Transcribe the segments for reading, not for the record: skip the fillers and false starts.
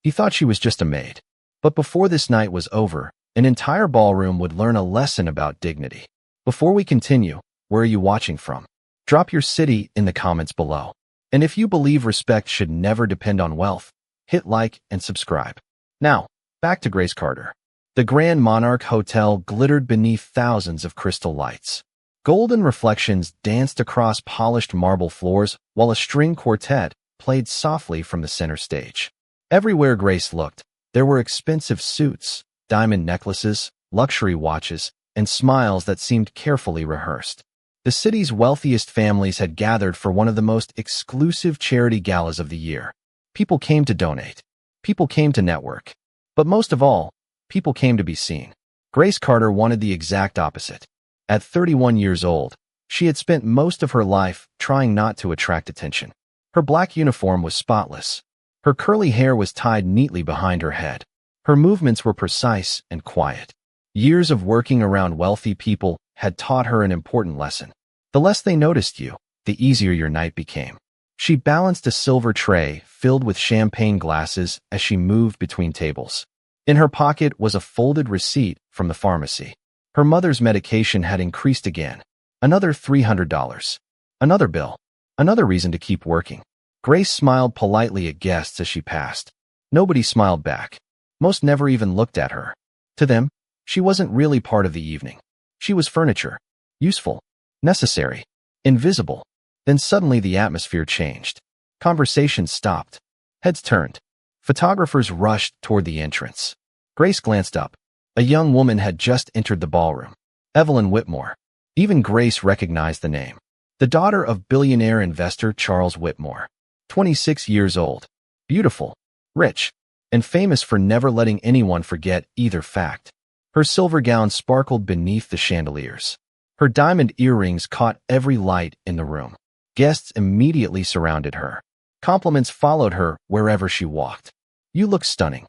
He thought she was just a maid. But before this night was over, an entire ballroom would learn a lesson about dignity. Before we continue, where are you watching from? Drop your city in the comments below. And if you believe respect should never depend on wealth, hit like and subscribe. Now, back to Grace Carter. The Grand Monarch Hotel glittered beneath thousands of crystal lights. Golden reflections danced across polished marble floors while a string quartet played softly from the center stage. Everywhere Grace looked, there were expensive suits, diamond necklaces, luxury watches, and smiles that seemed carefully rehearsed. The city's wealthiest families had gathered for one of the most exclusive charity galas of the year. People came to donate. People came to network. But most of all, people came to be seen. Grace Carter wanted the exact opposite. At 31 years old, she had spent most of her life trying not to attract attention. Her black uniform was spotless. Her curly hair was tied neatly behind her head. Her movements were precise and quiet. Years of working around wealthy people had taught her an important lesson. The less they noticed you, the easier your night became. She balanced a silver tray filled with champagne glasses as she moved between tables. In her pocket was a folded receipt from the pharmacy. Her mother's medication had increased again. Another $300. Another bill. Another reason to keep working. Grace smiled politely at guests as she passed. Nobody smiled back. Most never even looked at her. To them, she wasn't really part of the evening. She was furniture. Useful. Necessary. Invisible. Then suddenly the atmosphere changed. Conversations stopped. Heads turned. Photographers rushed toward the entrance. Grace glanced up. A young woman had just entered the ballroom. Evelyn Whitmore. Even Grace recognized the name. The daughter of billionaire investor Charles Whitmore. 26 years old. Beautiful. Rich. And famous for never letting anyone forget either fact. Her silver gown sparkled beneath the chandeliers. Her diamond earrings caught every light in the room. Guests immediately surrounded her. Compliments followed her wherever she walked. You look stunning.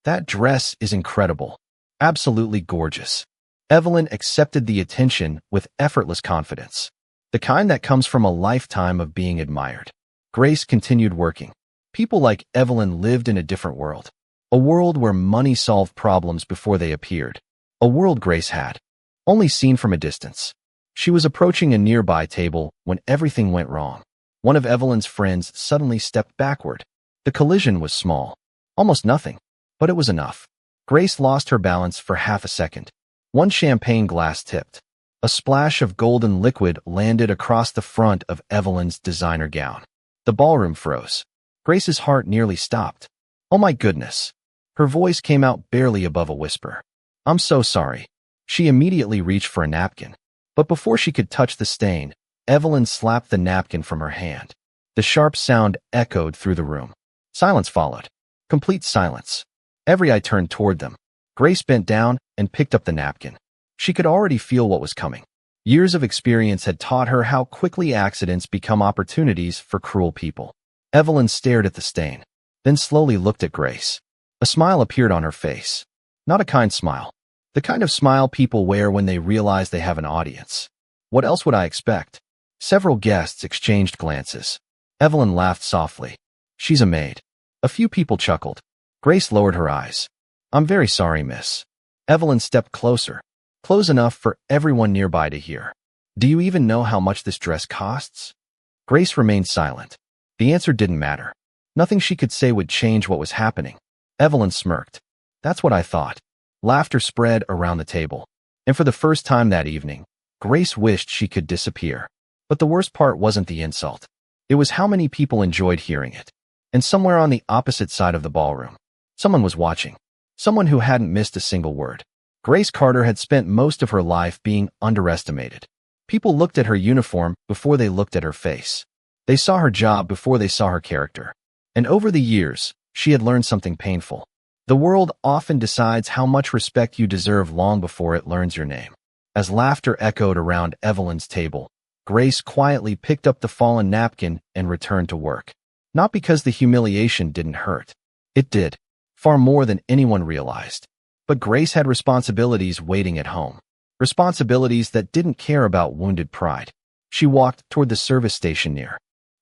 That dress is incredible. Absolutely gorgeous. Evelyn accepted the attention with effortless confidence. The kind that comes from a lifetime of being admired. Grace continued working. People like Evelyn lived in a different world. A world where money solved problems before they appeared. A world Grace had only seen from a distance. She was approaching a nearby table when everything went wrong. One of Evelyn's friends suddenly stepped backward. The collision was small. Almost nothing. But it was enough. Grace lost her balance for half a second. One champagne glass tipped. A splash of golden liquid landed across the front of Evelyn's designer gown. The ballroom froze. Grace's heart nearly stopped. Oh my goodness. Her voice came out barely above a whisper. I'm so sorry. She immediately reached for a napkin. But before she could touch the stain, Evelyn slapped the napkin from her hand. The sharp sound echoed through the room. Silence followed. Complete silence. Every eye turned toward them. Grace bent down and picked up the napkin. She could already feel what was coming. Years of experience had taught her how quickly accidents become opportunities for cruel people. Evelyn stared at the stain, then slowly looked at Grace. A smile appeared on her face. Not a kind smile. The kind of smile people wear when they realize they have an audience. What else would I expect? Several guests exchanged glances. Evelyn laughed softly. She's a maid. A few people chuckled. Grace lowered her eyes. I'm very sorry, miss. Evelyn stepped closer. Close enough for everyone nearby to hear. Do you even know how much this dress costs? Grace remained silent. The answer didn't matter. Nothing she could say would change what was happening. Evelyn smirked. That's what I thought. Laughter spread around the table. And for the first time that evening, Grace wished she could disappear. But the worst part wasn't the insult. It was how many people enjoyed hearing it. And somewhere on the opposite side of the ballroom, someone was watching. Someone who hadn't missed a single word. Grace Carter had spent most of her life being underestimated. People looked at her uniform before they looked at her face. They saw her job before they saw her character. And over the years, she had learned something painful. The world often decides how much respect you deserve long before it learns your name. As laughter echoed around Evelyn's table, Grace quietly picked up the fallen napkin and returned to work. Not because the humiliation didn't hurt. It did, far more than anyone realized. But Grace had responsibilities waiting at home. Responsibilities that didn't care about wounded pride. She walked toward the service station near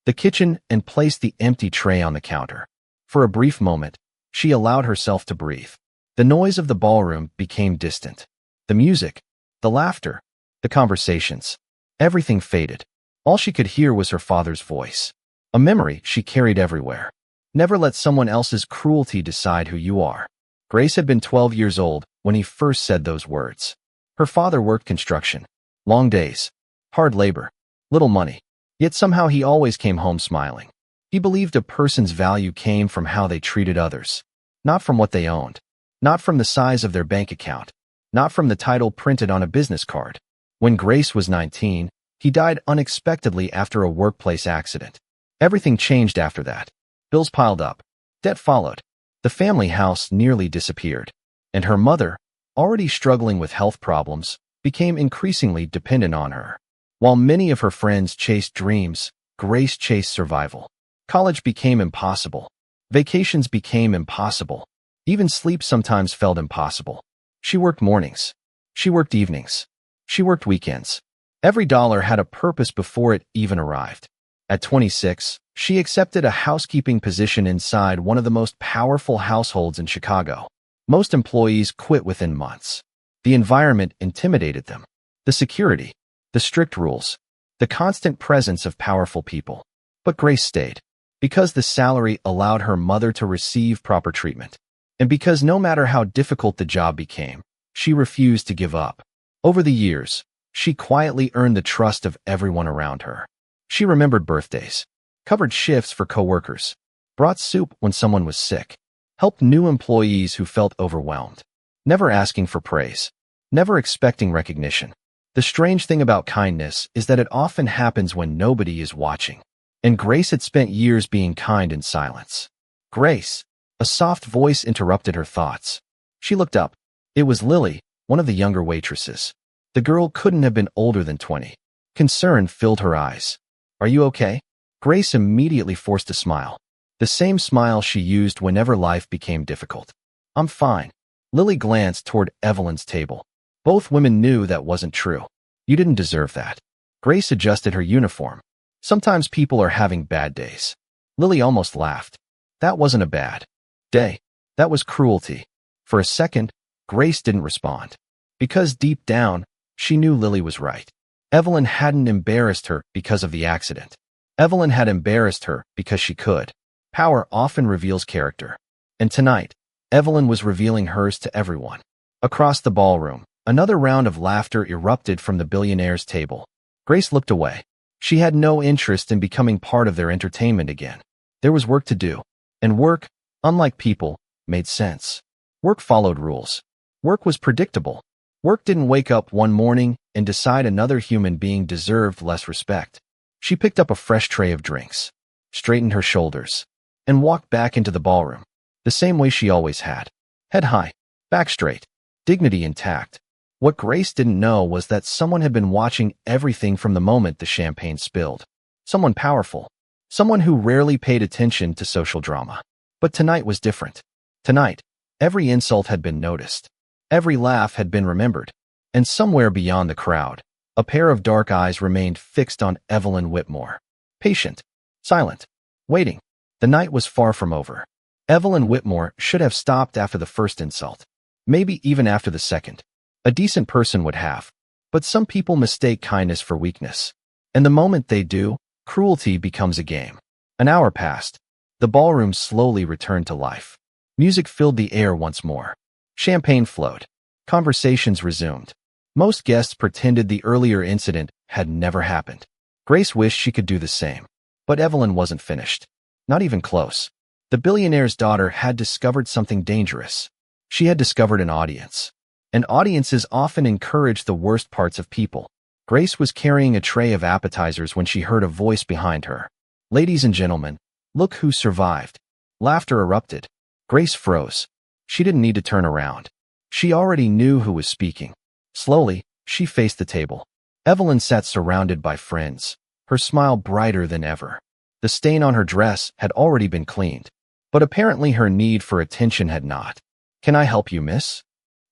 the kitchen and placed the empty tray on the counter. For a brief moment, She allowed herself to breathe. The noise of the ballroom became distant. The music, the laughter, the conversations. Everything faded. All she could hear was her father's voice. A memory she carried everywhere. Never let someone else's cruelty decide who you are. Grace had been 12 years old when he first said those words. Her father worked construction. Long days. Hard labor. Little money. Yet somehow he always came home smiling. He believed a person's value came from how they treated others. Not from what they owned. Not from the size of their bank account. Not from the title printed on a business card. When Grace was 19, he died unexpectedly after a workplace accident. Everything changed after that. Bills piled up. Debt followed. The family house nearly disappeared. And her mother, already struggling with health problems, became increasingly dependent on her. While many of her friends chased dreams, Grace chased survival. College became impossible. Vacations became impossible. Even sleep sometimes felt impossible. She worked mornings. She worked evenings. She worked weekends. Every dollar had a purpose before it even arrived. At 26, she accepted a housekeeping position inside one of the most powerful households in Chicago. Most employees quit within months. The environment intimidated them. The security, the strict rules, the constant presence of powerful people. But Grace stayed. Because the salary allowed her mother to receive proper treatment. And because no matter how difficult the job became, she refused to give up. Over the years, she quietly earned the trust of everyone around her. She remembered birthdays, covered shifts for coworkers, brought soup when someone was sick, helped new employees who felt overwhelmed, never asking for praise, never expecting recognition. The strange thing about kindness is that it often happens when nobody is watching. And Grace had spent years being kind in silence. Grace, a soft voice interrupted her thoughts. She looked up. It was Lily, one of the younger waitresses. The girl couldn't have been older than 20. Concern filled her eyes. Are you okay? Grace immediately forced a smile. The same smile she used whenever life became difficult. I'm fine. Lily glanced toward Evelyn's table. Both women knew that wasn't true. You didn't deserve that. Grace adjusted her uniform. Sometimes people are having bad days. Lily almost laughed. That wasn't a bad day. That was cruelty. For a second, Grace didn't respond. Because deep down, she knew Lily was right. Evelyn hadn't embarrassed her because of the accident. Evelyn had embarrassed her because she could. Power often reveals character. And tonight, Evelyn was revealing hers to everyone. Across the ballroom, another round of laughter erupted from the billionaire's table. Grace looked away. She had no interest in becoming part of their entertainment again. There was work to do. And work, unlike people, made sense. Work followed rules. Work was predictable. Work didn't wake up one morning and decide another human being deserved less respect. She picked up a fresh tray of drinks, straightened her shoulders, and walked back into the ballroom, the same way she always had. Head high, back straight, dignity intact. What Grace didn't know was that someone had been watching everything from the moment the champagne spilled. Someone powerful. Someone who rarely paid attention to social drama. But tonight was different. Tonight, every insult had been noticed. Every laugh had been remembered. And somewhere beyond the crowd, a pair of dark eyes remained fixed on Evelyn Whitmore. Patient. Silent. Waiting. The night was far from over. Evelyn Whitmore should have stopped after the first insult. Maybe even after the second. A decent person would have. But some people mistake kindness for weakness. And the moment they do, cruelty becomes a game. An hour passed. The ballroom slowly returned to life. Music filled the air once more. Champagne flowed. Conversations resumed. Most guests pretended the earlier incident had never happened. Grace wished she could do the same. But Evelyn wasn't finished. Not even close. The billionaire's daughter had discovered something dangerous. She had discovered an audience. And audiences often encourage the worst parts of people. Grace was carrying a tray of appetizers when she heard a voice behind her. Ladies and gentlemen, look who survived. Laughter erupted. Grace froze. She didn't need to turn around. She already knew who was speaking. Slowly, she faced the table. Evelyn sat surrounded by friends, her smile brighter than ever. The stain on her dress had already been cleaned. But apparently her need for attention had not. Can I help you, miss?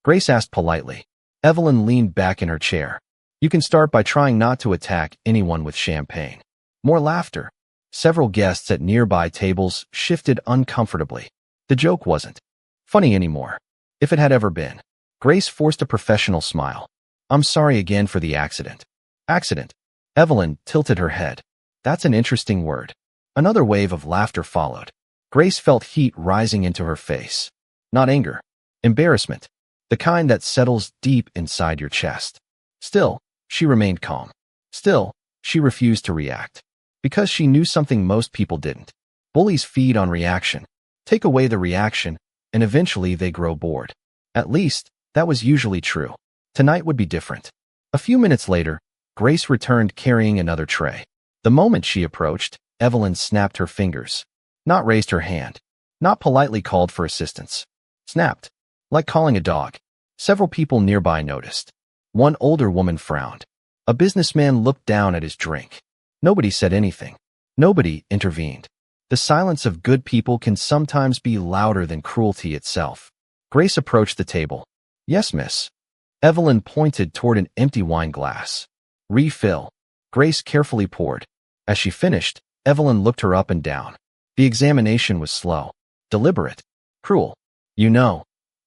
Grace asked politely. Evelyn leaned back in her chair. You can start by trying not to attack anyone with champagne. More laughter. Several guests at nearby tables shifted uncomfortably. The joke wasn't funny anymore. If it had ever been. Grace forced a professional smile. I'm sorry again for the accident. Accident. Evelyn tilted her head. That's an interesting word. Another wave of laughter followed. Grace felt heat rising into her face. Not anger. Embarrassment. The kind that settles deep inside your chest. Still, she remained calm. Still, she refused to react. Because she knew something most people didn't. Bullies feed on reaction. Take away the reaction, and eventually they grow bored. At least, that was usually true. Tonight would be different. A few minutes later, Grace returned carrying another tray. The moment she approached, Evelyn snapped her fingers. Not raised her hand. Not politely called for assistance. Snapped. Like calling a dog. Several people nearby noticed. One older woman frowned. A businessman looked down at his drink. Nobody said anything. Nobody intervened. The silence of good people can sometimes be louder than cruelty itself. Grace approached the table. Yes, miss. Evelyn pointed toward an empty wine glass. Refill. Grace carefully poured. As she finished, Evelyn looked her up and down. The examination was slow, deliberate, cruel. You know,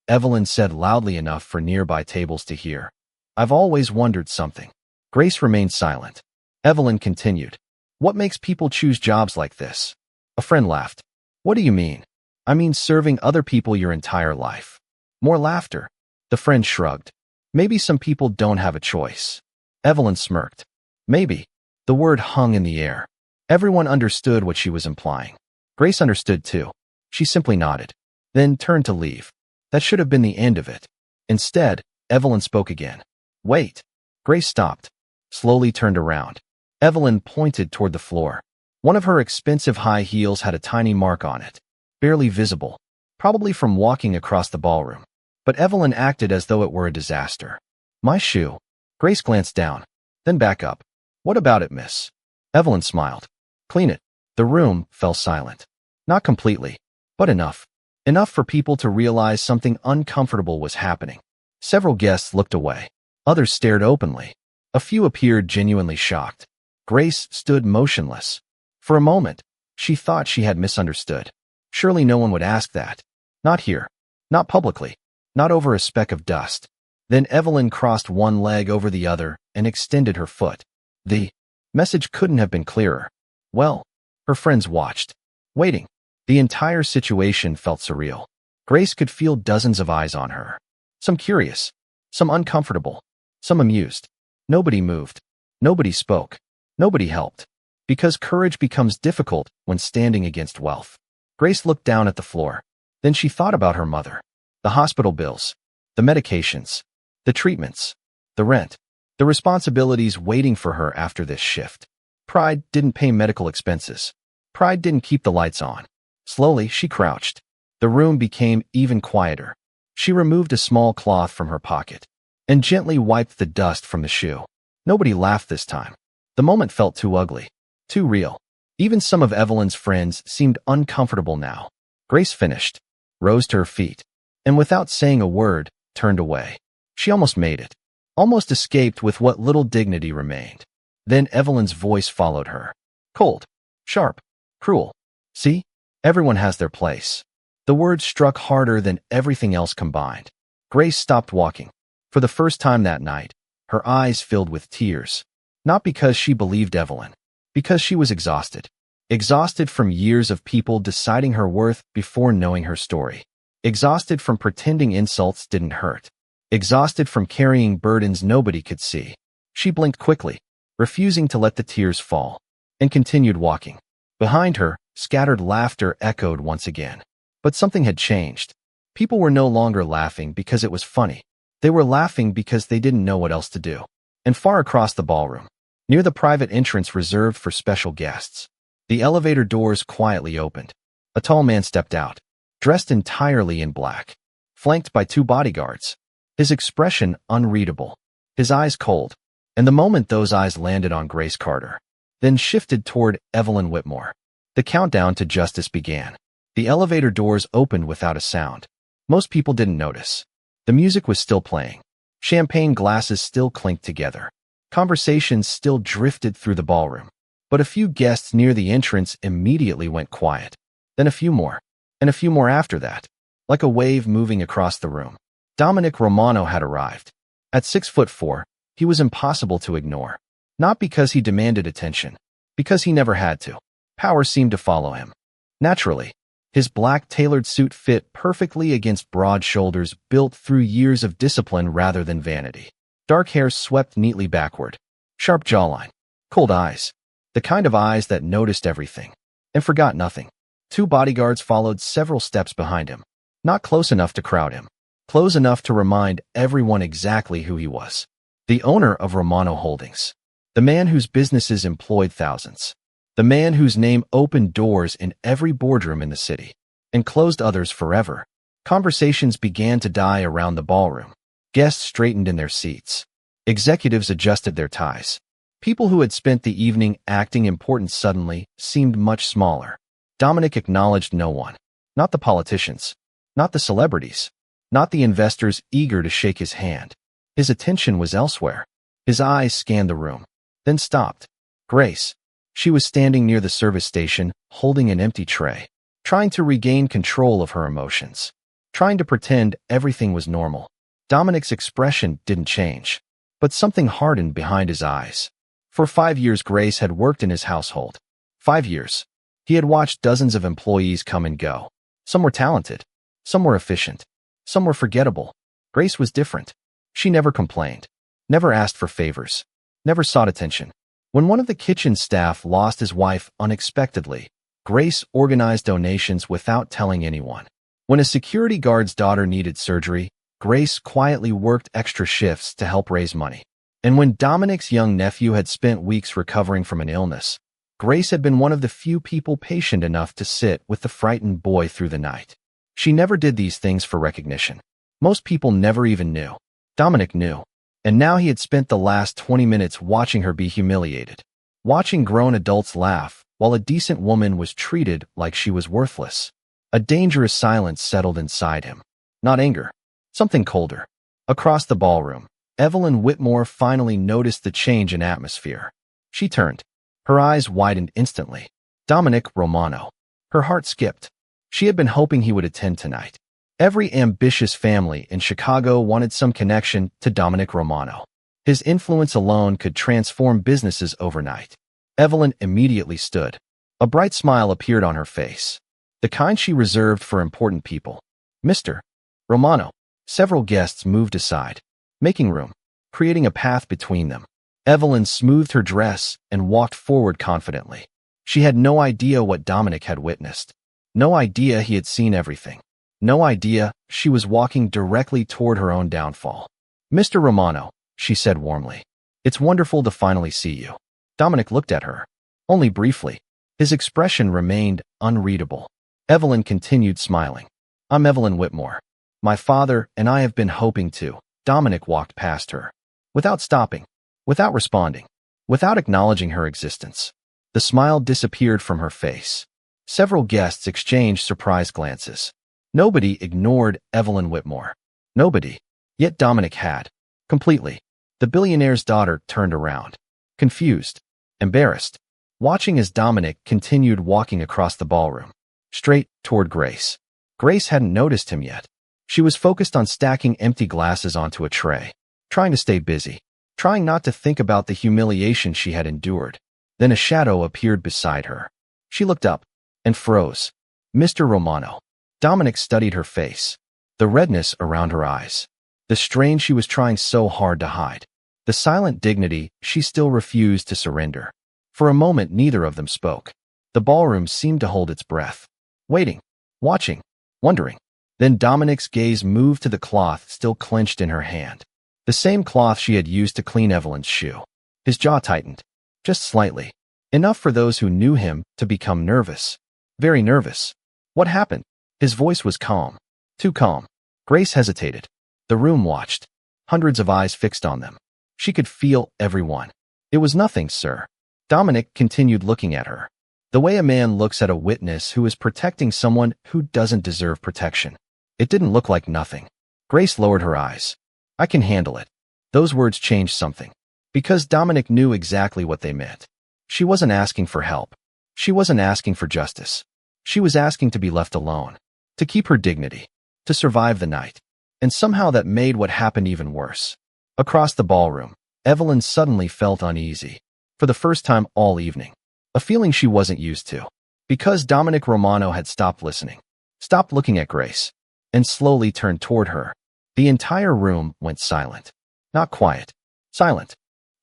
Evelyn said loudly enough for nearby tables to hear. I've always wondered something. Grace remained silent. Evelyn continued. What makes people choose jobs like this? A friend laughed. What do you mean? I mean serving other people your entire life. More laughter. The friend shrugged. Maybe some people don't have a choice. Evelyn smirked. Maybe. The word hung in the air. Everyone understood what she was implying. Grace understood too. She simply nodded, then turned to leave. That should have been the end of it. Instead, Evelyn spoke again. Wait. Grace stopped, slowly turned around. Evelyn pointed toward the floor. One of her expensive high heels had a tiny mark on it, barely visible, probably from walking across the ballroom. But Evelyn acted as though it were a disaster. My shoe. Grace glanced down, then back up. What about it, miss? Evelyn smiled. Clean it. The room fell silent. Not completely, but enough. Enough for people to realize something uncomfortable was happening. Several guests looked away. Others stared openly. A few appeared genuinely shocked. Grace stood motionless. For a moment, she thought she had misunderstood. Surely no one would ask that. Not here. Not publicly. Not over a speck of dust. Then Evelyn crossed one leg over the other and extended her foot. The message couldn't have been clearer. Well, her friends watched, waiting. The entire situation felt surreal. Grace could feel dozens of eyes on her. Some curious, some uncomfortable, some amused. Nobody moved. Nobody spoke. Nobody helped. Because courage becomes difficult when standing against wealth. Grace looked down at the floor. Then she thought about her mother. The hospital bills. The medications. The treatments. The rent. The responsibilities waiting for her after this shift. Pride didn't pay medical expenses. Pride didn't keep the lights on. Slowly, she crouched. The room became even quieter. She removed a small cloth from her pocket and gently wiped the dust from the shoe. Nobody laughed this time. The moment felt too ugly, too real. Even some of Evelyn's friends seemed uncomfortable now. Grace finished, rose to her feet, and without saying a word, turned away. She almost made it, almost escaped with what little dignity remained. Then Evelyn's voice followed her. Cold, sharp, cruel. See? Everyone has their place. The words struck harder than everything else combined. Grace stopped walking. For the first time that night, her eyes filled with tears. Not because she believed Evelyn, because she was exhausted. Exhausted from years of people deciding her worth before knowing her story. Exhausted from pretending insults didn't hurt. Exhausted from carrying burdens nobody could see. She blinked quickly, refusing to let the tears fall, and continued walking. Behind her, scattered laughter echoed once again. But something had changed. People were no longer laughing because it was funny. They were laughing because they didn't know what else to do. And far across the ballroom, near the private entrance reserved for special guests, the elevator doors quietly opened. A tall man stepped out, dressed entirely in black, flanked by two bodyguards. His expression unreadable, his eyes cold, and the moment those eyes landed on Grace Carter, then shifted toward Evelyn Whitmore. The countdown to justice began. The elevator doors opened without a sound. Most people didn't notice. The music was still playing. Champagne glasses still clinked together. Conversations still drifted through the ballroom. But a few guests near the entrance immediately went quiet. Then a few more. And a few more after that. like a wave moving across the room. Dominic Romano had arrived. At 6'4", he was impossible to ignore. Not because he demanded attention, because he never had to. Power seemed to follow him. Naturally, his black tailored suit fit perfectly against broad shoulders built through years of discipline rather than vanity. Dark hair swept neatly backward. Sharp jawline. Cold eyes. The kind of eyes that noticed everything and forgot nothing. 2 bodyguards followed several steps behind him. Not close enough to crowd him. Close enough to remind everyone exactly who he was. The owner of Romano Holdings. The man whose businesses employed thousands. The man whose name opened doors in every boardroom in the city and closed others forever. Conversations began to die around the ballroom. Guests straightened in their seats. Executives adjusted their ties. People who had spent the evening acting important suddenly seemed much smaller. Dominic acknowledged no one. Not the politicians. Not the celebrities. Not the investors eager to shake his hand. His attention was elsewhere. His eyes scanned the room, then stopped. Grace. She was standing near the service station, holding an empty tray, trying to regain control of her emotions, trying to pretend everything was normal. Dominic's expression didn't change, but something hardened behind his eyes. For 5 years, Grace had worked in his household. 5 years. He had watched dozens of employees come and go. Some were talented. Some were efficient. Some were forgettable. Grace was different. She never complained, never asked for favors, never sought attention. When one of the kitchen staff lost his wife unexpectedly, Grace organized donations without telling anyone. When a security guard's daughter needed surgery, Grace quietly worked extra shifts to help raise money. And when Dominic's young nephew had spent weeks recovering from an illness, Grace had been one of the few people patient enough to sit with the frightened boy through the night. She never did these things for recognition. Most people never even knew. Dominic knew. And now he had spent the last 20 minutes watching her be humiliated, watching grown adults laugh while a decent woman was treated like she was worthless. A dangerous silence settled inside him. Not anger. Something colder. Across the ballroom, Evelyn Whitmore finally noticed the change in atmosphere. She turned. Her eyes widened instantly. Dominic Romano. Her heart skipped. She had been hoping he would attend tonight. Every ambitious family in Chicago wanted some connection to Dominic Romano. His influence alone could transform businesses overnight. Evelyn immediately stood. A bright smile appeared on her face, the kind she reserved for important people. Mr. Romano. Several guests moved aside, making room, creating a path between them. Evelyn smoothed her dress and walked forward confidently. She had no idea what Dominic had witnessed. No idea he had seen everything. No idea she was walking directly toward her own downfall. Mr. Romano, she said warmly. It's wonderful to finally see you. Dominic looked at her. Only briefly. His expression remained unreadable. Evelyn continued smiling. I'm Evelyn Whitmore. My father and I have been hoping to. Dominic walked past her. Without stopping. Without responding. Without acknowledging her existence. The smile disappeared from her face. Several guests exchanged surprised glances. Nobody ignored Evelyn Whitmore. Nobody. Yet Dominic had. Completely. The billionaire's daughter turned around. Confused. Embarrassed. Watching as Dominic continued walking across the ballroom. Straight toward Grace. Grace hadn't noticed him yet. She was focused on stacking empty glasses onto a tray. Trying to stay busy. Trying not to think about the humiliation she had endured. Then a shadow appeared beside her. She looked up and froze. Mr. Romano. Dominic studied her face. The redness around her eyes. The strain she was trying so hard to hide. The silent dignity she still refused to surrender. For a moment, neither of them spoke. The ballroom seemed to hold its breath. Waiting. Watching. Wondering. Then Dominic's gaze moved to the cloth still clenched in her hand. The same cloth she had used to clean Evelyn's shoe. His jaw tightened. Just slightly. Enough for those who knew him to become nervous. Very nervous. What happened? His voice was calm. Too calm. Grace hesitated. The room watched. Hundreds of eyes fixed on them. She could feel everyone. It was nothing, sir. Dominic continued looking at her. The way a man looks at a witness who is protecting someone who doesn't deserve protection. It didn't look like nothing. Grace lowered her eyes. I can handle it. Those words changed something. Because Dominic knew exactly what they meant. She wasn't asking for help. She wasn't asking for justice. She was asking to be left alone. To keep her dignity. to survive the night. And somehow that made what happened even worse. Across the ballroom, Evelyn suddenly felt uneasy. For the first time all evening. A feeling she wasn't used to. Because Dominic Romano had stopped listening, stopped looking at Grace, and slowly turned toward her. The entire room went silent. Not quiet. Silent.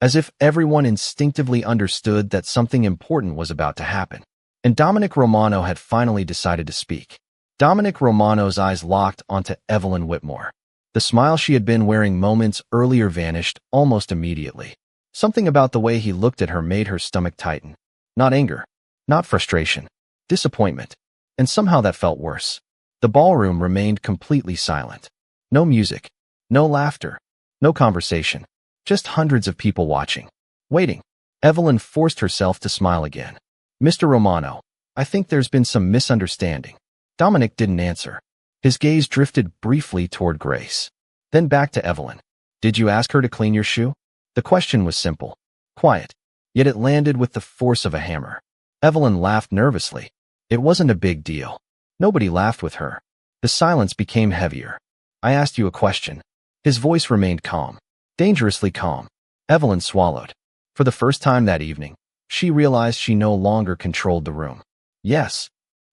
As if everyone instinctively understood that something important was about to happen. And Dominic Romano had finally decided to speak. Dominic Romano's eyes locked onto Evelyn Whitmore. The smile she had been wearing moments earlier vanished almost immediately. Something about the way he looked at her made her stomach tighten. Not anger. Not frustration. Disappointment. And somehow that felt worse. The ballroom remained completely silent. No music. No laughter. No conversation. Just hundreds of people watching. Waiting. Evelyn forced herself to smile again. Mr. Romano, I think there's been some misunderstanding. Dominic didn't answer. His gaze drifted briefly toward Grace. Then back to Evelyn. Did you ask her to clean your shoe? The question was simple. Quiet. Yet it landed with the force of a hammer. Evelyn laughed nervously. It wasn't a big deal. Nobody laughed with her. The silence became heavier. I asked you a question. His voice remained calm. Dangerously calm. Evelyn swallowed. For the first time that evening, she realized she no longer controlled the room. Yes.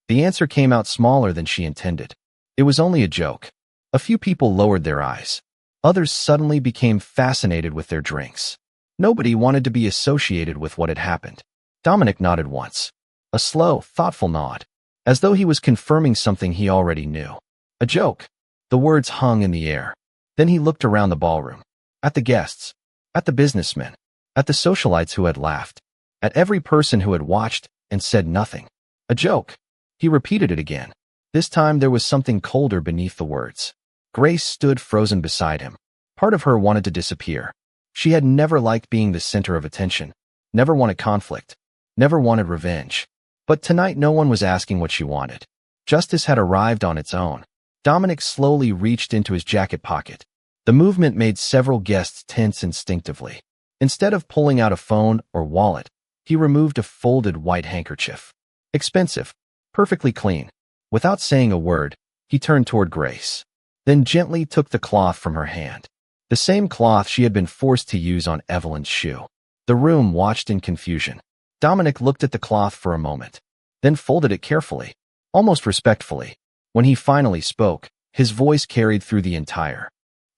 The answer came out smaller than she intended. It was only a joke. A few people lowered their eyes. Others suddenly became fascinated with their drinks. Nobody wanted to be associated with what had happened. Dominic nodded once. A slow, thoughtful nod. As though he was confirming something he already knew. A joke. The words hung in the air. Then he looked around the ballroom. At the guests. At the businessmen. At the socialites who had laughed. At every person who had watched and said nothing. A joke. He repeated it again. This time there was something colder beneath the words. Grace stood frozen beside him. Part of her wanted to disappear. She had never liked being the center of attention. Never wanted conflict. Never wanted revenge. But tonight no one was asking what she wanted. Justice had arrived on its own. Dominic slowly reached into his jacket pocket. The movement made several guests tense instinctively. Instead of pulling out a phone or wallet, he removed a folded white handkerchief. Expensive. Perfectly clean. Without saying a word, he turned toward Grace. Then gently took the cloth from her hand. The same cloth she had been forced to use on Evelyn's shoe. The room watched in confusion. Dominic looked at the cloth for a moment, then folded it carefully, almost respectfully. When he finally spoke, his voice carried through the entire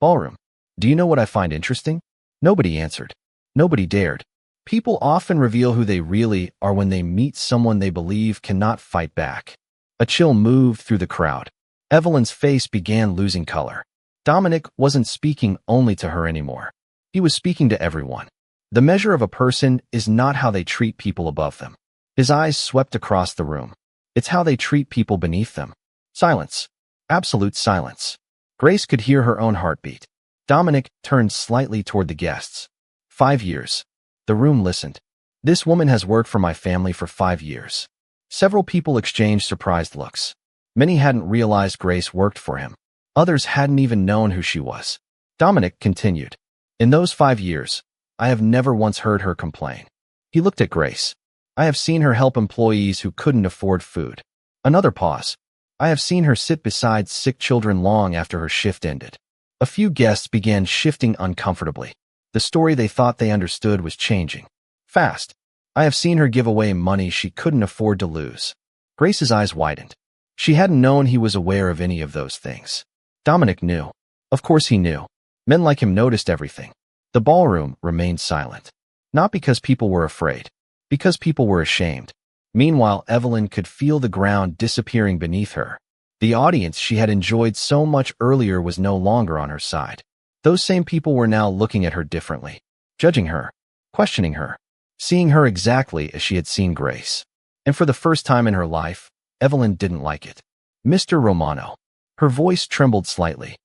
ballroom. Do you know what I find interesting? Nobody answered. Nobody dared. People often reveal who they really are when they meet someone they believe cannot fight back. A chill moved through the crowd. Evelyn's face began losing color. Dominic wasn't speaking only to her anymore. He was speaking to everyone. The measure of a person is not how they treat people above them. His eyes swept across the room. It's how they treat people beneath them. Silence. Absolute silence. Grace could hear her own heartbeat. Dominic turned slightly toward the guests. 5 years. The room listened. This woman has worked for my family for 5 years. Several people exchanged surprised looks. Many hadn't realized Grace worked for him. Others hadn't even known who she was. Dominic continued. In those 5 years, I have never once heard her complain. He looked at Grace. I have seen her help employees who couldn't afford food. Another pause. I have seen her sit beside sick children long after her shift ended. A few guests began shifting uncomfortably. The story they thought they understood was changing. Fast. I have seen her give away money she couldn't afford to lose. Grace's eyes widened. She hadn't known he was aware of any of those things. Dominic knew. Of course he knew. Men like him noticed everything. The ballroom remained silent. Not because people were afraid. Because people were ashamed. Meanwhile, Evelyn could feel the ground disappearing beneath her. The audience she had enjoyed so much earlier was no longer on her side. Those same people were now looking at her differently, judging her, questioning her, seeing her exactly as she had seen Grace. And for the first time in her life, Evelyn didn't like it. Mr. Romano. Her voice trembled slightly.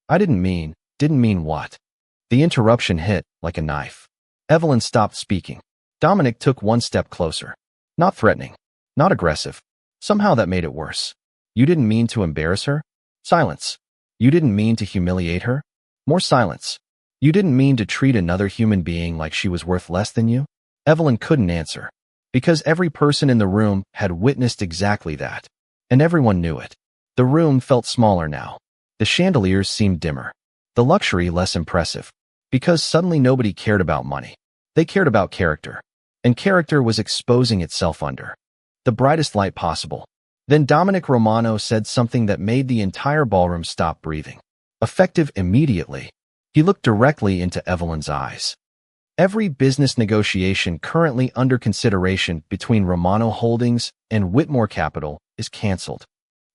I didn't mean what? The interruption hit like a knife. Evelyn stopped speaking. Dominic took one step closer. Not threatening. Not aggressive. Somehow that made it worse. You didn't mean to embarrass her? Silence. You didn't mean to humiliate her? More silence. You didn't mean to treat another human being like she was worth less than you? Evelyn couldn't answer. Because every person in the room had witnessed exactly that. And everyone knew it. The room felt smaller now. The chandeliers seemed dimmer, the luxury less impressive, because suddenly nobody cared about money. They cared about character, and character was exposing itself under the brightest light possible. Then Dominic Romano said something that made the entire ballroom stop breathing. Effective immediately, he looked directly into Evelyn's eyes. Every business negotiation currently under consideration between Romano Holdings and Whitmore Capital is canceled.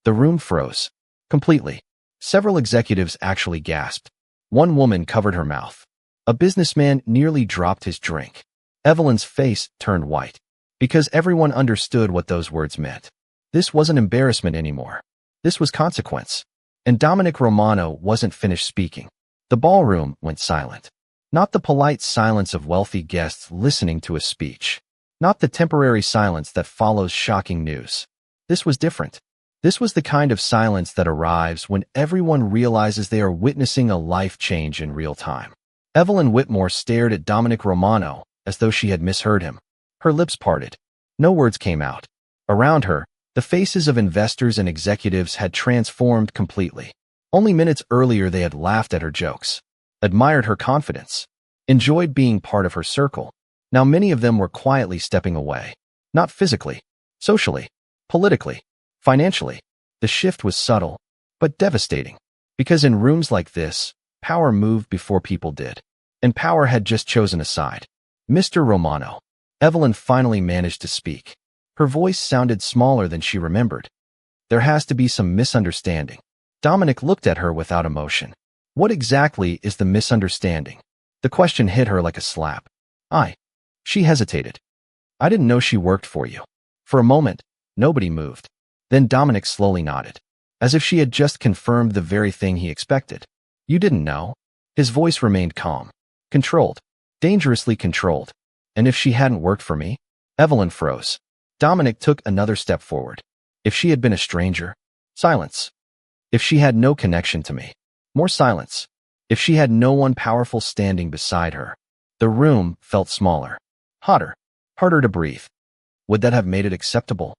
The room froze. Completely. Several executives actually gasped. One woman covered her mouth. A businessman nearly dropped his drink. Evelyn's face turned white, because everyone understood what those words meant. This wasn't embarrassment anymore. This was consequence. And Dominic Romano wasn't finished speaking. The ballroom went silent. Not the polite silence of wealthy guests listening to a speech. Not the temporary silence that follows shocking news. This was different. This was the kind of silence that arrives when everyone realizes they are witnessing a life change in real time. Evelyn Whitmore stared at Dominic Romano as though she had misheard him. Her lips parted. No words came out. Around her, the faces of investors and executives had transformed completely. Only minutes earlier they had laughed at her jokes, admired her confidence, enjoyed being part of her circle. Now many of them were quietly stepping away. Not physically, socially, politically, financially. The shift was subtle, but devastating. Because in rooms like this, power moved before people did. And power had just chosen a side. Mr. Romano. Evelyn finally managed to speak. Her voice sounded smaller than she remembered. There has to be some misunderstanding. Dominic looked at her without emotion. What exactly is the misunderstanding? The question hit her like a slap. She hesitated. I didn't know she worked for you. For a moment, nobody moved. Then Dominic slowly nodded, as if she had just confirmed the very thing he expected. You didn't know? His voice remained calm, controlled, dangerously controlled. And if she hadn't worked for me? Evelyn froze. Dominic took another step forward. If she had been a stranger? Silence. If she had no connection to me? More silence. If she had no one powerful standing beside her? The room felt smaller, hotter, harder to breathe. Would that have made it acceptable?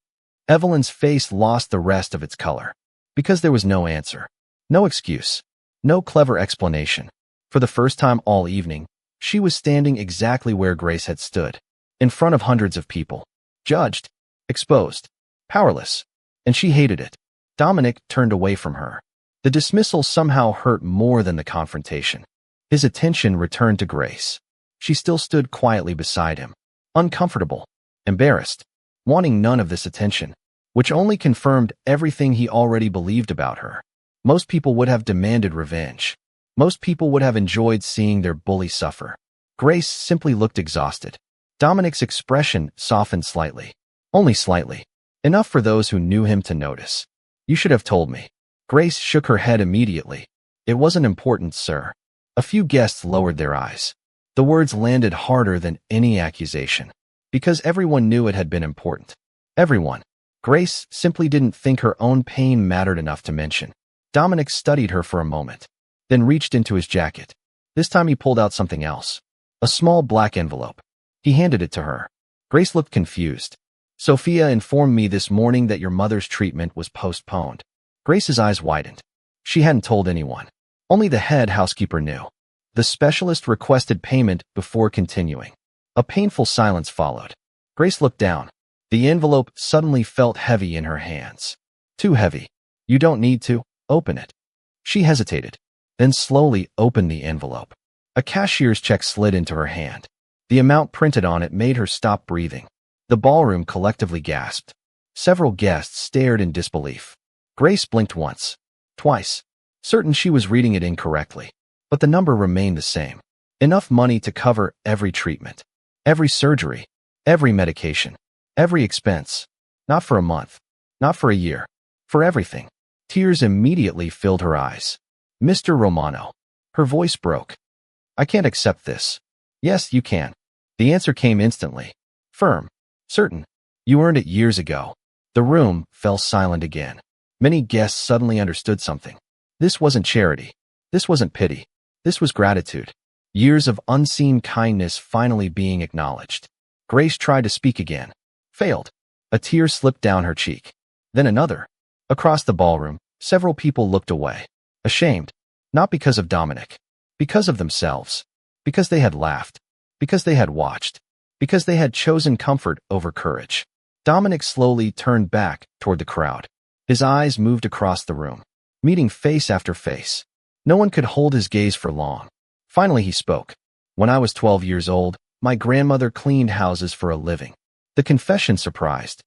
Evelyn's face lost the rest of its color, because there was no answer, no excuse, no clever explanation. For the first time all evening, she was standing exactly where Grace had stood, in front of hundreds of people, judged, exposed, powerless, and she hated it. Dominic turned away from her. The dismissal somehow hurt more than the confrontation. His attention returned to Grace. She still stood quietly beside him, uncomfortable, embarrassed, wanting none of this attention, which only confirmed everything he already believed about her. Most people would have demanded revenge. Most people would have enjoyed seeing their bully suffer. Grace simply looked exhausted. Dominic's expression softened slightly. Only slightly. Enough for those who knew him to notice. You should have told me. Grace shook her head immediately. It wasn't important, sir. A few guests lowered their eyes. The words landed harder than any accusation, because everyone knew it had been important. Everyone. Grace simply didn't think her own pain mattered enough to mention. Dominic studied her for a moment, then reached into his jacket. This time he pulled out something else. A small black envelope. He handed it to her. Grace looked confused. Sophia informed me this morning that your mother's treatment was postponed. Grace's eyes widened. She hadn't told anyone. Only the head housekeeper knew. The specialist requested payment before continuing. A painful silence followed. Grace looked down. The envelope suddenly felt heavy in her hands. Too heavy. You don't need to. Open it. She hesitated, then slowly opened the envelope. A cashier's check slid into her hand. The amount printed on it made her stop breathing. The ballroom collectively gasped. Several guests stared in disbelief. Grace blinked once, twice, certain she was reading it incorrectly. But the number remained the same. Enough money to cover every treatment, every surgery, every medication, every expense. Not for a month, not for a year, for everything. Tears immediately filled her eyes. Mr. Romano. Her voice broke. I can't accept this. Yes, you can. The answer came instantly. Firm. Certain. You earned it years ago. The room fell silent again. Many guests suddenly understood something. This wasn't charity. This wasn't pity. This was gratitude. Years of unseen kindness finally being acknowledged. Grace tried to speak again. Failed. A tear slipped down her cheek. Then another. Across the ballroom, several people looked away. Ashamed. Not because of Dominic. Because of themselves. Because they had laughed. Because they had watched. Because they had chosen comfort over courage. Dominic slowly turned back toward the crowd. His eyes moved across the room, meeting face after face. No one could hold his gaze for long. Finally he spoke. When I was 12 years old, my grandmother cleaned houses for a living. The confession surprised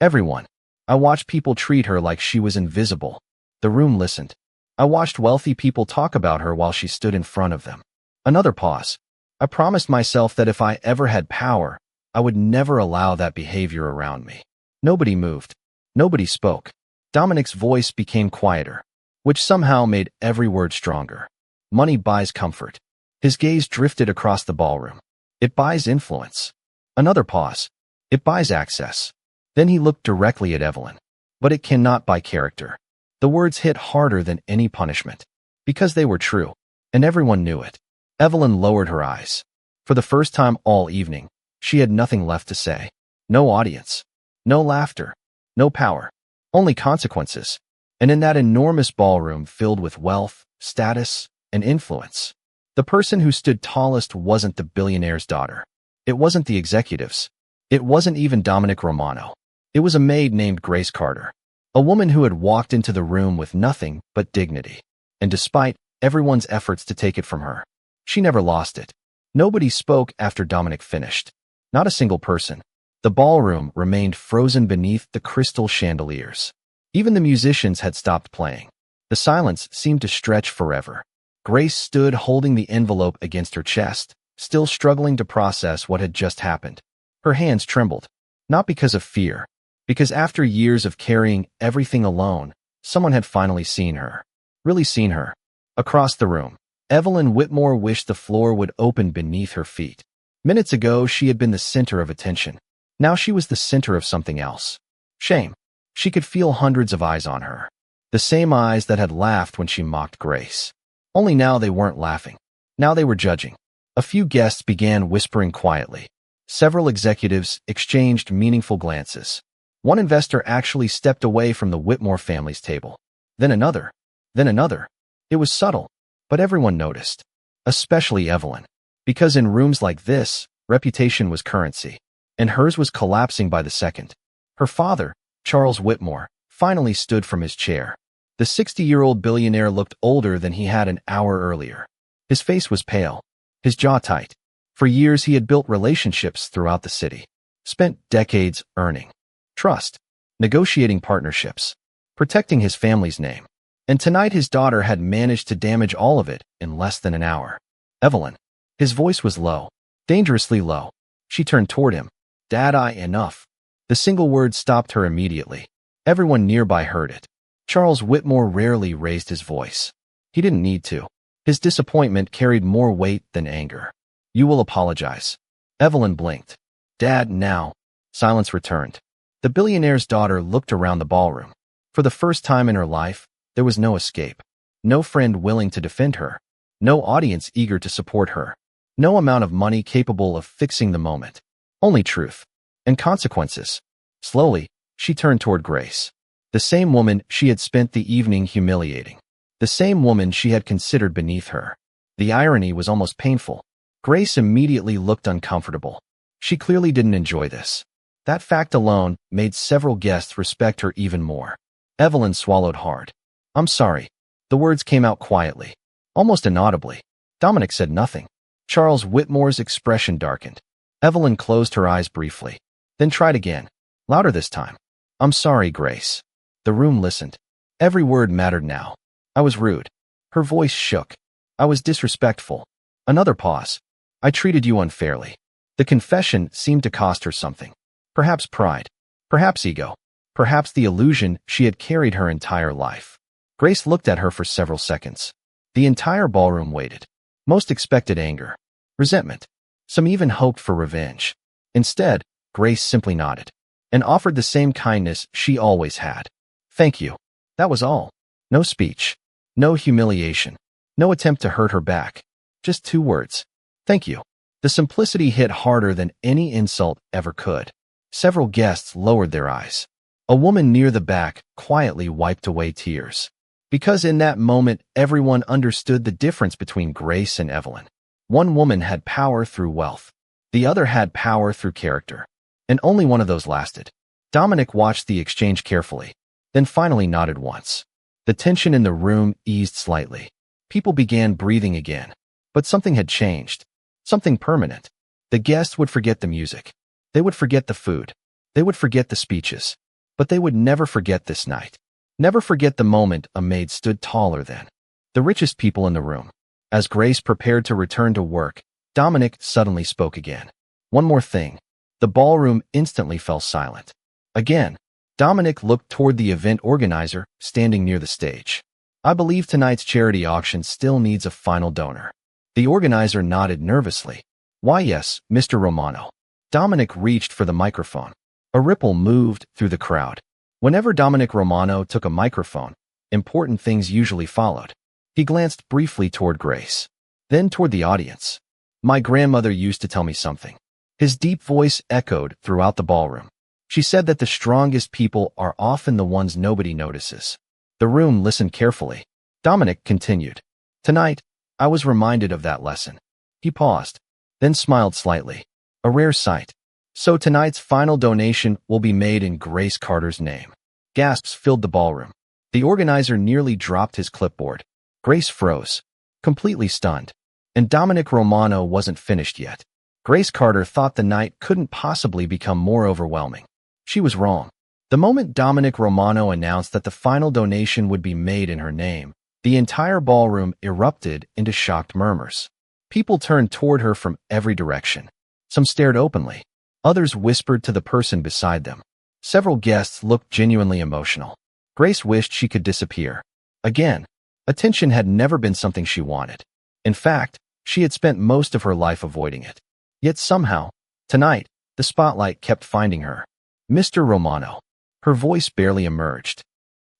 everyone. I watched people treat her like she was invisible. The room listened. I watched wealthy people talk about her while she stood in front of them. Another pause. I promised myself that if I ever had power, I would never allow that behavior around me. Nobody moved. Nobody spoke. Dominic's voice became quieter, which somehow made every word stronger. Money buys comfort. His gaze drifted across the ballroom. It buys influence. Another pause. It buys access. Then he looked directly at Evelyn. But it cannot buy character. The words hit harder than any punishment. Because they were true. And everyone knew it. Evelyn lowered her eyes. For the first time all evening, she had nothing left to say. No audience. No laughter. No power. Only consequences. And in that enormous ballroom filled with wealth, status, and influence, the person who stood tallest wasn't the billionaire's daughter. It wasn't the executives. It wasn't even Dominic Romano. It was a maid named Grace Carter. A woman who had walked into the room with nothing but dignity. And despite everyone's efforts to take it from her, she never lost it. Nobody spoke after Dominic finished. Not a single person. The ballroom remained frozen beneath the crystal chandeliers. Even the musicians had stopped playing. The silence seemed to stretch forever. Grace stood holding the envelope against her chest, still struggling to process what had just happened. Her hands trembled. Not because of fear. Because after years of carrying everything alone, someone had finally seen her. Really seen her. Across the room, Evelyn Whitmore wished the floor would open beneath her feet. Minutes ago, she had been the center of attention. Now she was the center of something else. Shame. She could feel hundreds of eyes on her. The same eyes that had laughed when she mocked Grace. Only now they weren't laughing. Now they were judging. A few guests began whispering quietly. Several executives exchanged meaningful glances. One investor actually stepped away from the Whitmore family's table. Then another. Then another. It was subtle, but everyone noticed. Especially Evelyn. Because in rooms like this, reputation was currency. And hers was collapsing by the second. Her father, Charles Whitmore, finally stood from his chair. The 60-year-old billionaire looked older than he had an hour earlier. His face was pale, his jaw tight. For years he had built relationships throughout the city. Spent decades earning trust, negotiating partnerships, protecting his family's name. And tonight his daughter had managed to damage all of it in less than an hour. Evelyn. His voice was low, dangerously low. She turned toward him. Dad, enough. The single word stopped her immediately. Everyone nearby heard it. Charles Whitmore rarely raised his voice. He didn't need to. His disappointment carried more weight than anger. You will apologize. Evelyn blinked. Dad, now. Silence returned. The billionaire's daughter looked around the ballroom. For the first time in her life, there was no escape. No friend willing to defend her. No audience eager to support her. No amount of money capable of fixing the moment. Only truth. And consequences. Slowly, she turned toward Grace. The same woman she had spent the evening humiliating. The same woman she had considered beneath her. The irony was almost painful. Grace immediately looked uncomfortable. She clearly didn't enjoy this. That fact alone made several guests respect her even more. Evelyn swallowed hard. I'm sorry. The words came out quietly, almost inaudibly. Dominic said nothing. Charles Whitmore's expression darkened. Evelyn closed her eyes briefly, then tried again, louder this time. I'm sorry, Grace. The room listened. Every word mattered now. I was rude. Her voice shook. I was disrespectful. Another pause. I treated you unfairly. The confession seemed to cost her something. Perhaps pride. Perhaps ego. Perhaps the illusion she had carried her entire life. Grace looked at her for several seconds. The entire ballroom waited. Most expected anger, resentment. Some even hoped for revenge. Instead, Grace simply nodded and offered the same kindness she always had. Thank you. That was all. No speech. No humiliation. No attempt to hurt her back. Just 2 words. Thank you. The simplicity hit harder than any insult ever could. Several guests lowered their eyes. A woman near the back quietly wiped away tears. Because in that moment, everyone understood the difference between Grace and Evelyn. One woman had power through wealth. The other had power through character. And only one of those lasted. Dominic watched the exchange carefully, then finally nodded once. The tension in the room eased slightly. People began breathing again. But something had changed. Something permanent. The guests would forget the music. They would forget the food. They would forget the speeches. But they would never forget this night. Never forget the moment a maid stood taller than the richest people in the room. As Grace prepared to return to work, Dominic suddenly spoke again. One more thing. The ballroom instantly fell silent. Again, Dominic looked toward the event organizer standing near the stage. I believe tonight's charity auction still needs a final donor. The organizer nodded nervously. Why yes, Mr. Romano. Dominic reached for the microphone. A ripple moved through the crowd. Whenever Dominic Romano took a microphone, important things usually followed. He glanced briefly toward Grace, then toward the audience. My grandmother used to tell me something. His deep voice echoed throughout the ballroom. She said that the strongest people are often the ones nobody notices. The room listened carefully. Dominic continued. Tonight, I was reminded of that lesson. He paused, then smiled slightly. A rare sight. So tonight's final donation will be made in Grace Carter's name. Gasps filled the ballroom. The organizer nearly dropped his clipboard. Grace froze, completely stunned. And Dominic Romano wasn't finished yet. Grace Carter thought the night couldn't possibly become more overwhelming. She was wrong. The moment Dominic Romano announced that the final donation would be made in her name, the entire ballroom erupted into shocked murmurs. People turned toward her from every direction. Some stared openly. Others whispered to the person beside them. Several guests looked genuinely emotional. Grace wished she could disappear. Again, attention had never been something she wanted. In fact, she had spent most of her life avoiding it. Yet somehow, tonight, the spotlight kept finding her. Mr. Romano. Her voice barely emerged.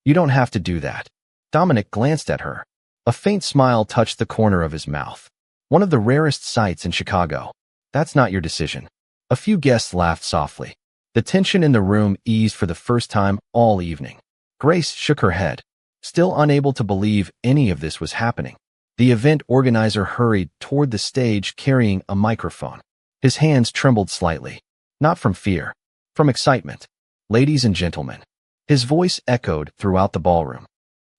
You don't have to do that. Dominic glanced at her. A faint smile touched the corner of his mouth. One of the rarest sights in Chicago. That's not your decision. A few guests laughed softly. The tension in the room eased for the first time all evening. Grace shook her head, still unable to believe any of this was happening. The event organizer hurried toward the stage carrying a microphone. His hands trembled slightly. Not from fear, from excitement. Ladies and gentlemen. His voice echoed throughout the ballroom.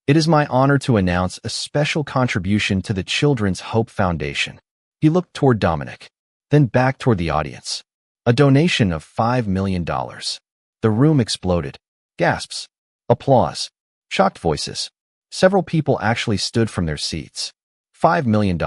It is my honor to announce a special contribution to the Children's Hope Foundation. He looked toward Dominic, then back toward the audience. A donation of $5 million. The room exploded. Gasps. Applause. Shocked voices. Several people actually stood from their seats. $5 million.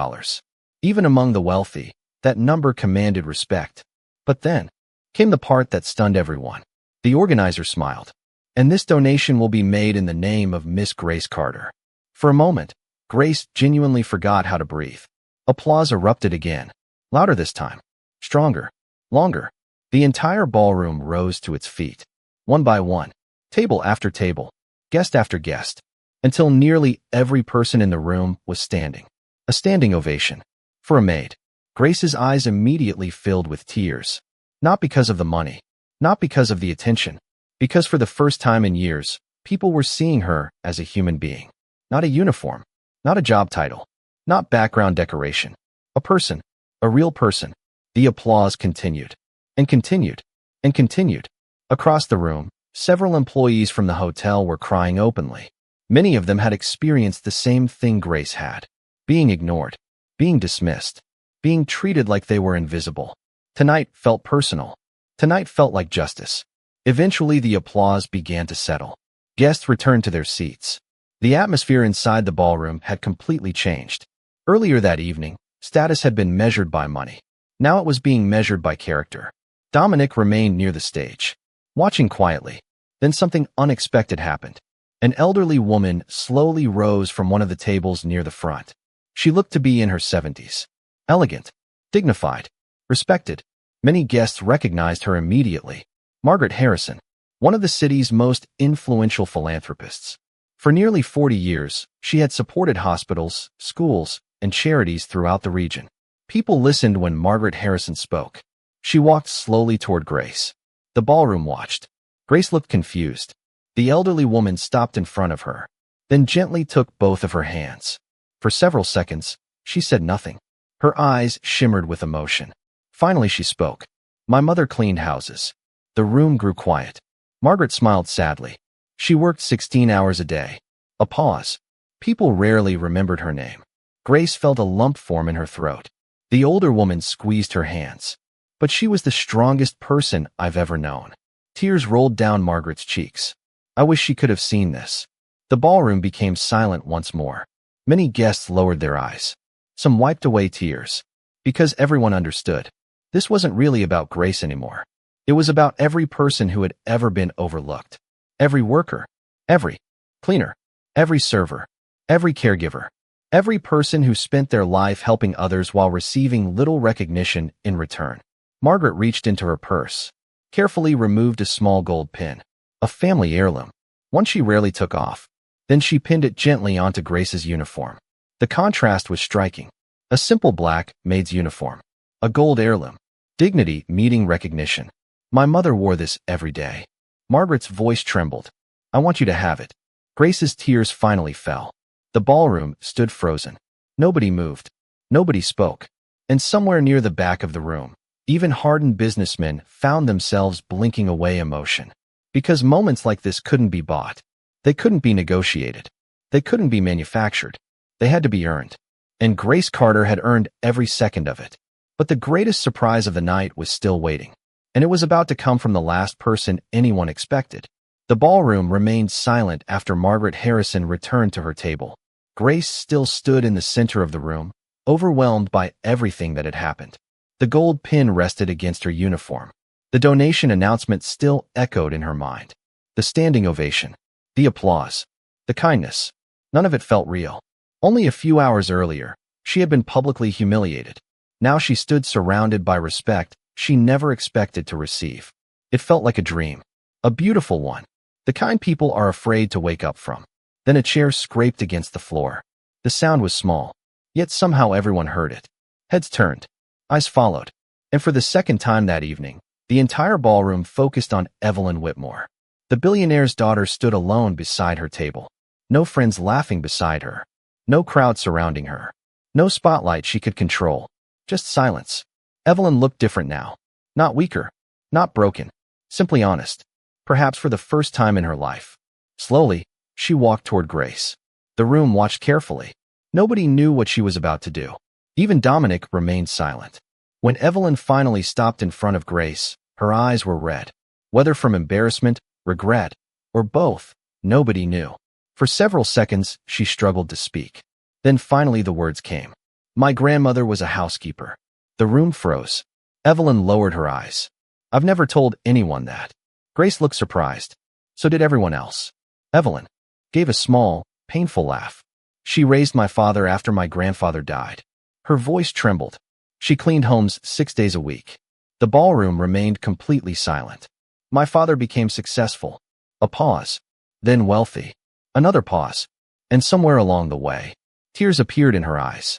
Even among the wealthy, that number commanded respect. But then came the part that stunned everyone. The organizer smiled. And this donation will be made in the name of Miss Grace Carter. For a moment, Grace genuinely forgot how to breathe. Applause erupted again. Louder this time. Stronger. Longer. The entire ballroom rose to its feet. One by one. Table after table. Guest after guest. Until nearly every person in the room was standing. A standing ovation. For a maid. Grace's eyes immediately filled with tears. Not because of the money. Not because of the attention. Because for the first time in years, people were seeing her as a human being. Not a uniform. Not a job title. Not background decoration. A person. A real person. The applause continued. And continued. And continued. Across the room, several employees from the hotel were crying openly. Many of them had experienced the same thing Grace had. Being ignored. Being dismissed. Being treated like they were invisible. Tonight felt personal. Tonight felt like justice. Eventually, the applause began to settle. Guests returned to their seats. The atmosphere inside the ballroom had completely changed. Earlier that evening, status had been measured by money. Now it was being measured by character. Dominic remained near the stage, watching quietly. Then something unexpected happened. An elderly woman slowly rose from one of the tables near the front. She looked to be in her 70s. Elegant, dignified, respected. Many guests recognized her immediately. Margaret Harrison, one of the city's most influential philanthropists. For nearly 40 years, she had supported hospitals, schools, and charities throughout the region. People listened when Margaret Harrison spoke. She walked slowly toward Grace. The ballroom watched. Grace looked confused. The elderly woman stopped in front of her. then gently took both of her hands. For several seconds, she said nothing. Her eyes shimmered with emotion. Finally, she spoke. My mother cleaned houses. The room grew quiet. Margaret smiled sadly. She worked 16 hours a day. A pause. People rarely remembered her name. Grace felt a lump form in her throat. The older woman squeezed her hands. But she was the strongest person I've ever known. Tears rolled down Margaret's cheeks. I wish she could have seen this. The ballroom became silent once more. Many guests lowered their eyes. Some wiped away tears. Because everyone understood. This wasn't really about Grace anymore. It was about every person who had ever been overlooked. Every worker. Every cleaner. Every server. Every caregiver. Every person who spent their life helping others while receiving little recognition in return. Margaret reached into her purse. Carefully removed a small gold pin. A family heirloom. One she rarely took off. Then she pinned it gently onto Grace's uniform. The contrast was striking. A simple black maid's uniform. A gold heirloom. Dignity meeting recognition. My mother wore this every day. Margaret's voice trembled. I want you to have it. Grace's tears finally fell. The ballroom stood frozen. Nobody moved. Nobody spoke. And somewhere near the back of the room, even hardened businessmen found themselves blinking away emotion. Because moments like this couldn't be bought. They couldn't be negotiated. They couldn't be manufactured. They had to be earned. And Grace Carter had earned every second of it. But the greatest surprise of the night was still waiting. And it was about to come from the last person anyone expected. The ballroom remained silent after Margaret Harrison returned to her table. Grace still stood in the center of the room, overwhelmed by everything that had happened. The gold pin rested against her uniform. The donation announcement still echoed in her mind. The standing ovation. The applause. The kindness. None of it felt real. Only a few hours earlier, she had been publicly humiliated. Now she stood surrounded by respect she never expected to receive. It felt like a dream. A beautiful one. The kind people are afraid to wake up from. Then a chair scraped against the floor. The sound was small, yet somehow everyone heard it. Heads turned. Eyes followed. And for the second time that evening, the entire ballroom focused on Evelyn Whitmore. The billionaire's daughter stood alone beside her table. No friends laughing beside her. No crowd surrounding her. No spotlight she could control. Just silence. Evelyn looked different now. Not weaker. Not broken. Simply honest. Perhaps for the first time in her life. Slowly, she walked toward Grace. The room watched carefully. Nobody knew what she was about to do. Even Dominic remained silent. When Evelyn finally stopped in front of Grace, her eyes were red. Whether from embarrassment, regret, or both, nobody knew. For several seconds, she struggled to speak. Then finally the words came. My grandmother was a housekeeper. The room froze. Evelyn lowered her eyes. I've never told anyone that. Grace looked surprised. So did everyone else. Evelyn gave a small, painful laugh. She raised my father after my grandfather died. Her voice trembled. She cleaned homes 6 days a week. The ballroom remained completely silent. My father became successful. A pause. Then wealthy. Another pause. And somewhere along the way, tears appeared in her eyes.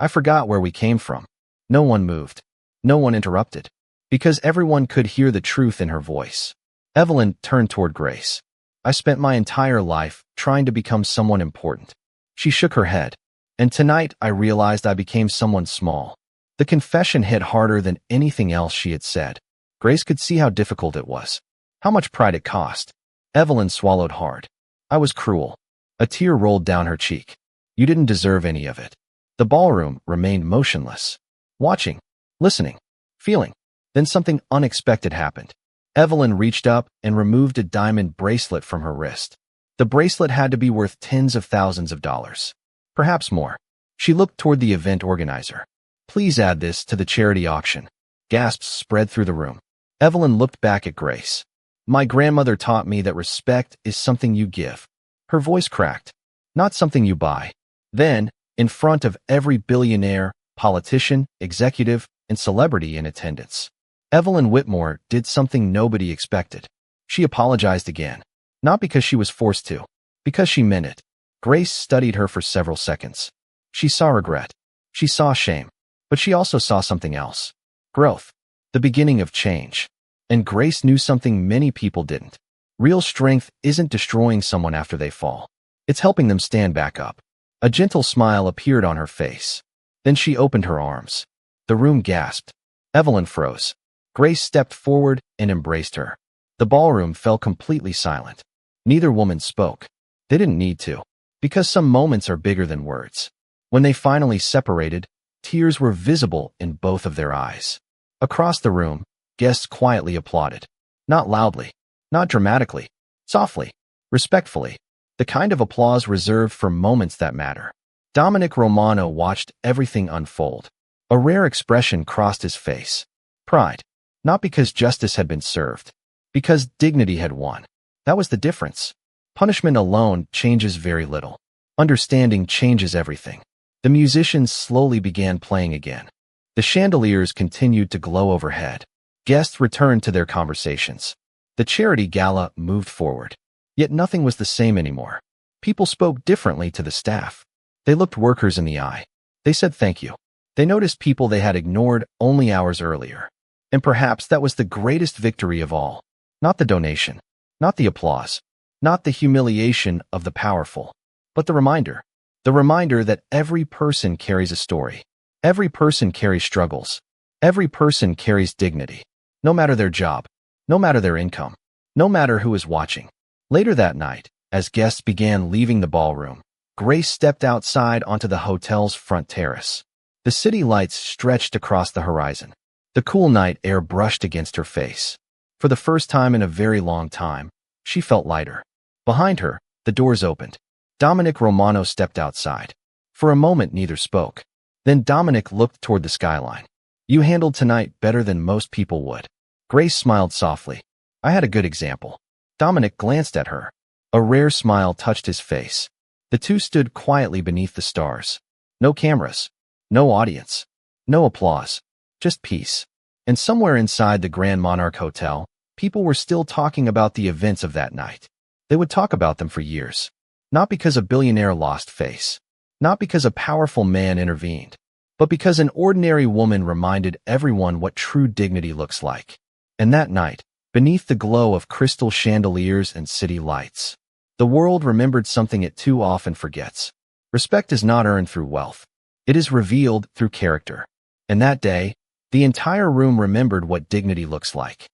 I forgot where we came from. No one moved. No one interrupted. Because everyone could hear the truth in her voice. Evelyn turned toward Grace. I spent my entire life trying to become someone important. She shook her head. And tonight I realized I became someone small. The confession hit harder than anything else she had said. Grace could see how difficult it was. How much pride it cost. Evelyn swallowed hard. I was cruel. A tear rolled down her cheek. You didn't deserve any of it. The ballroom remained motionless. Watching. Listening. Feeling. Then something unexpected happened. Evelyn reached up and removed a diamond bracelet from her wrist. The bracelet had to be worth tens of thousands of dollars. Perhaps more. She looked toward the event organizer. Please add this to the charity auction. Gasps spread through the room. Evelyn looked back at Grace. My grandmother taught me that respect is something you give. Her voice cracked. Not something you buy. Then, in front of every billionaire, politician, executive, and celebrity in attendance, Evelyn Whitmore did something nobody expected. She apologized again. Not because she was forced to. Because she meant it. Grace studied her for several seconds. She saw regret. She saw shame. But she also saw something else. Growth. The beginning of change. And Grace knew something many people didn't. Real strength isn't destroying someone after they fall. It's helping them stand back up. A gentle smile appeared on her face. Then she opened her arms. The room gasped. Evelyn froze. Grace stepped forward and embraced her. The ballroom fell completely silent. Neither woman spoke. They didn't need to, because some moments are bigger than words. When they finally separated, tears were visible in both of their eyes. Across the room, guests quietly applauded. Not loudly, not dramatically, softly, respectfully, the kind of applause reserved for moments that matter. Dominic Romano watched everything unfold. A rare expression crossed his face. Pride. Not because justice had been served, because dignity had won. That was the difference. Punishment alone changes very little. Understanding changes everything. The musicians slowly began playing again. The chandeliers continued to glow overhead. Guests returned to their conversations. The charity gala moved forward. Yet nothing was the same anymore. People spoke differently to the staff. They looked workers in the eye. They said thank you. They noticed people they had ignored only hours earlier. And perhaps that was the greatest victory of all. Not the donation, not the applause, not the humiliation of the powerful, but the reminder. The reminder that every person carries a story. Every person carries struggles. Every person carries dignity. No matter their job, no matter their income, no matter who is watching. Later that night, as guests began leaving the ballroom, Grace stepped outside onto the hotel's front terrace. The city lights stretched across the horizon. The cool night air brushed against her face. For the first time in a very long time, she felt lighter. Behind her, the doors opened. Dominic Romano stepped outside. For a moment, neither spoke. Then Dominic looked toward the skyline. You handled tonight better than most people would. Grace smiled softly. I had a good example. Dominic glanced at her. A rare smile touched his face. The two stood quietly beneath the stars. No cameras. No audience. No applause. Just peace. And somewhere inside the Grand Monarch Hotel, people were still talking about the events of that night. They would talk about them for years. Not because a billionaire lost face. Not because a powerful man intervened. But because an ordinary woman reminded everyone what true dignity looks like. And that night, beneath the glow of crystal chandeliers and city lights, the world remembered something it too often forgets. Respect is not earned through wealth. It is revealed through character. And that day, the entire room remembered what dignity looks like.